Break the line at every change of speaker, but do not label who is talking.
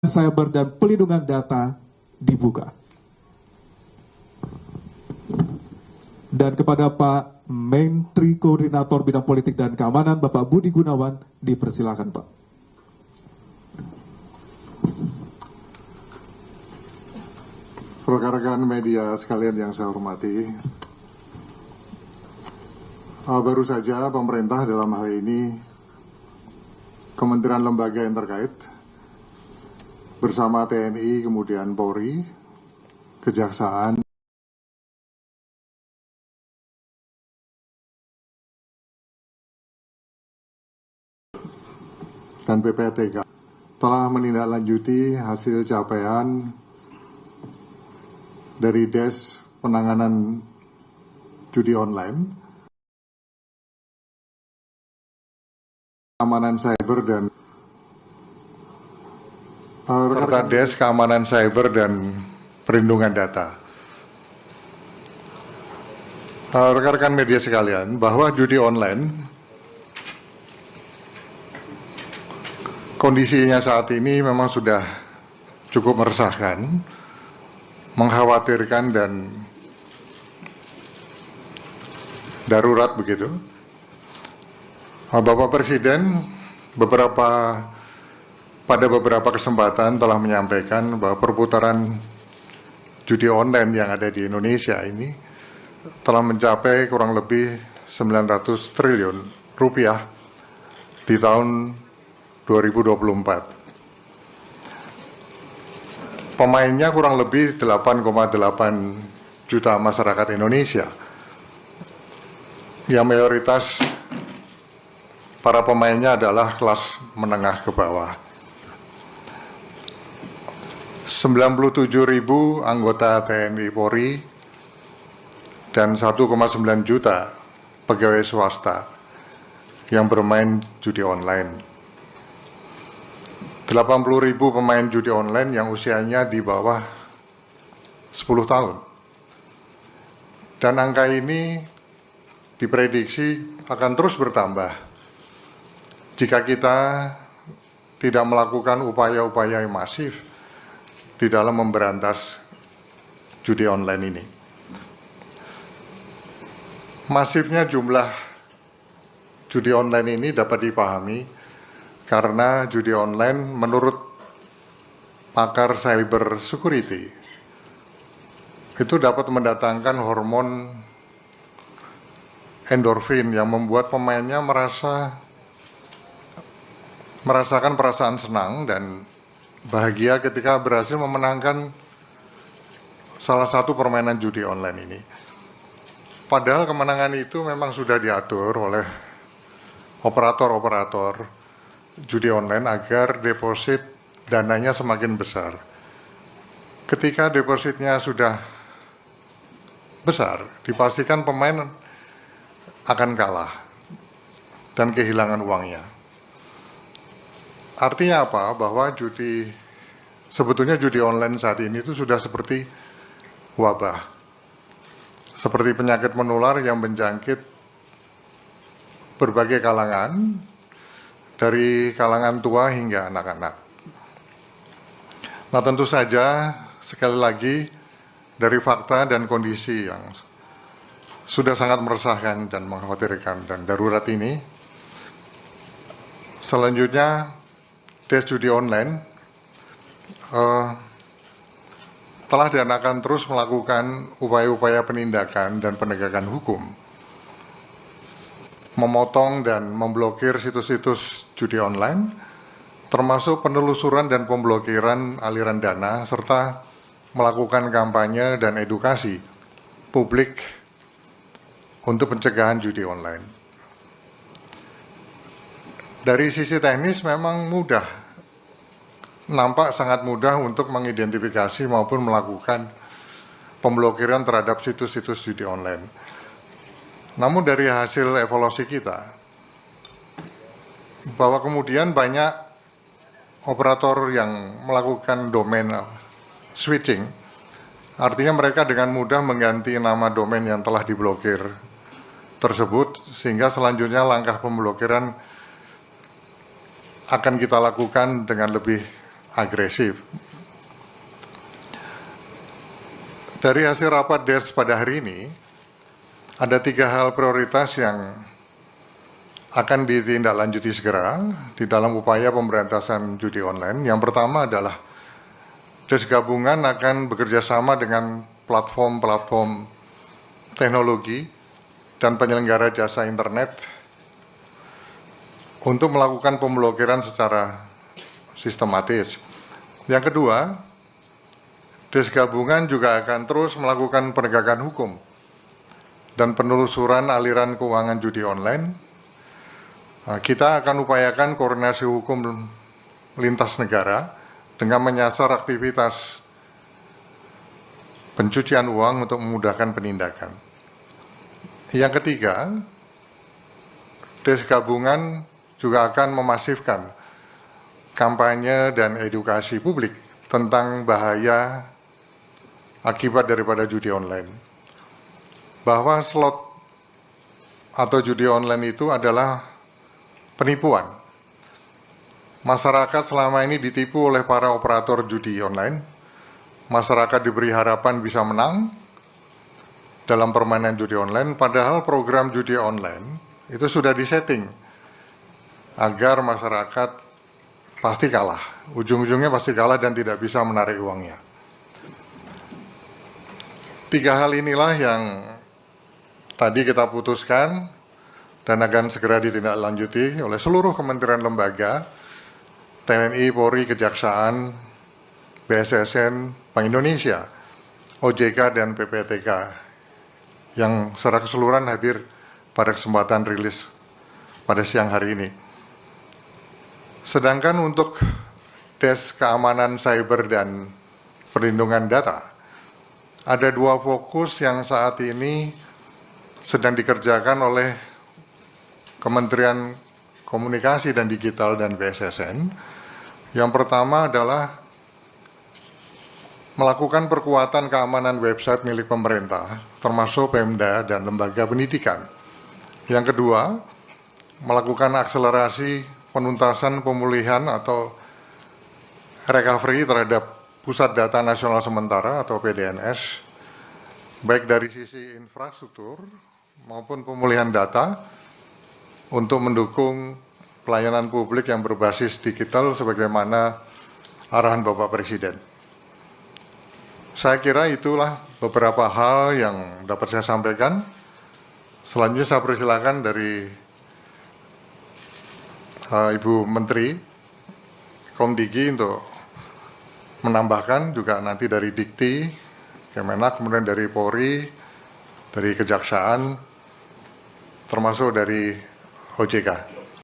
Cyber dan Pelindungan Data dibuka. Dan kepada Pak Menteri Koordinator Bidang Politik dan Keamanan, Bapak Budi Gunawan, dipersilakan Pak.
Rekan-rekan media sekalian yang saya hormati, baru saja pemerintah dalam hal ini Kementerian Lembaga yang terkait bersama TNI, kemudian Polri, Kejaksaan, dan PPTK telah menindaklanjuti hasil capaian dari Des Penanganan Judi Online, Keamanan Cyber dan serta Des Keamanan Cyber dan Perlindungan Data. Rekan-rekan media sekalian, bahwa judi online kondisinya saat ini memang sudah cukup meresahkan, mengkhawatirkan dan darurat begitu. Bapak Presiden pada beberapa kesempatan telah menyampaikan bahwa perputaran judi online yang ada di Indonesia ini telah mencapai kurang lebih 900 triliun rupiah di tahun 2024. Pemainnya kurang lebih 8,8 juta masyarakat Indonesia, yang mayoritas para pemainnya adalah kelas menengah ke bawah. 97.000 anggota TNI Polri dan 1,9 juta pegawai swasta yang bermain judi online. 80.000 pemain judi online yang usianya di bawah 10 tahun. Dan angka ini diprediksi akan terus bertambah jika kita tidak melakukan upaya-upaya yang masif di dalam memberantas judi online ini. Masifnya jumlah judi online ini dapat dipahami karena judi online menurut pakar cyber security itu dapat mendatangkan hormon endorfin yang membuat pemainnya merasakan perasaan senang dan bahagia ketika berhasil memenangkan salah satu permainan judi online ini. Padahal kemenangan itu memang sudah diatur oleh operator-operator judi online agar deposit dananya semakin besar. Ketika depositnya sudah besar, dipastikan pemain akan kalah dan kehilangan uangnya. Artinya apa? Bahwa sebetulnya judi online saat ini itu sudah seperti wabah, seperti penyakit menular yang menjangkit berbagai kalangan, dari kalangan tua hingga anak-anak. Nah, tentu saja sekali lagi dari fakta dan kondisi yang sudah sangat meresahkan dan mengkhawatirkan dan darurat ini, selanjutnya Des judi online telah dan akan terus melakukan upaya-upaya penindakan dan penegakan hukum, memotong dan memblokir situs-situs judi online, termasuk penelusuran dan pemblokiran aliran dana, serta melakukan kampanye dan edukasi publik untuk pencegahan judi online. Dari sisi teknis memang nampak sangat mudah untuk mengidentifikasi maupun melakukan pemblokiran terhadap situs-situs judi online. Namun dari hasil evaluasi kita, bahwa kemudian banyak operator yang melakukan domain switching, artinya mereka dengan mudah mengganti nama domain yang telah diblokir tersebut, sehingga selanjutnya langkah pemblokiran akan kita lakukan dengan lebih agresif. Dari hasil rapat DERS pada hari ini, ada 3 hal prioritas yang akan ditindaklanjuti segera di dalam upaya pemberantasan judi online. Yang pertama adalah DERS gabungan akan bekerja sama dengan platform-platform teknologi dan penyelenggara jasa internet untuk melakukan pemblokiran secara sistematis. Yang kedua, DERS gabungan juga akan terus melakukan penegakan hukum dan penelusuran aliran keuangan judi online. Kita akan upayakan koordinasi hukum lintas negara dengan menyasar aktivitas pencucian uang untuk memudahkan penindakan. Yang ketiga, DERS gabungan juga akan memasifkan kampanye dan edukasi publik tentang bahaya akibat daripada judi online. Bahwa slot atau judi online itu adalah penipuan. Masyarakat selama ini ditipu oleh para operator judi online. Masyarakat diberi harapan bisa menang dalam permainan judi online, padahal program judi online itu sudah disetting agar masyarakat pasti kalah. Ujung-ujungnya pasti kalah dan tidak bisa menarik uangnya. 3 hal inilah yang tadi kita putuskan dan akan segera ditindaklanjuti oleh seluruh kementerian lembaga, TNI, Polri, Kejaksaan, BSSN, Bank Indonesia, OJK, dan PPTK yang secara keseluruhan hadir pada kesempatan rilis pada siang hari ini. Sedangkan untuk DERS keamanan cyber dan perlindungan data, ada 2 fokus yang saat ini sedang dikerjakan oleh Kementerian Komunikasi dan Digital dan BSSN. Yang pertama adalah melakukan perkuatan keamanan website milik pemerintah, termasuk Pemda dan lembaga pendidikan. Yang kedua, melakukan akselerasi penuntasan pemulihan atau recovery terhadap Pusat Data Nasional Sementara atau PDNS, baik dari sisi infrastruktur maupun pemulihan data untuk mendukung pelayanan publik yang berbasis digital sebagaimana arahan Bapak Presiden. Saya kira itulah beberapa hal yang dapat saya sampaikan. Selanjutnya saya persilakan dari Ibu Menteri Komdigi untuk menambahkan, juga nanti dari Dikti, Kemenak, kemudian dari Polri, dari Kejaksaan, termasuk dari OJK.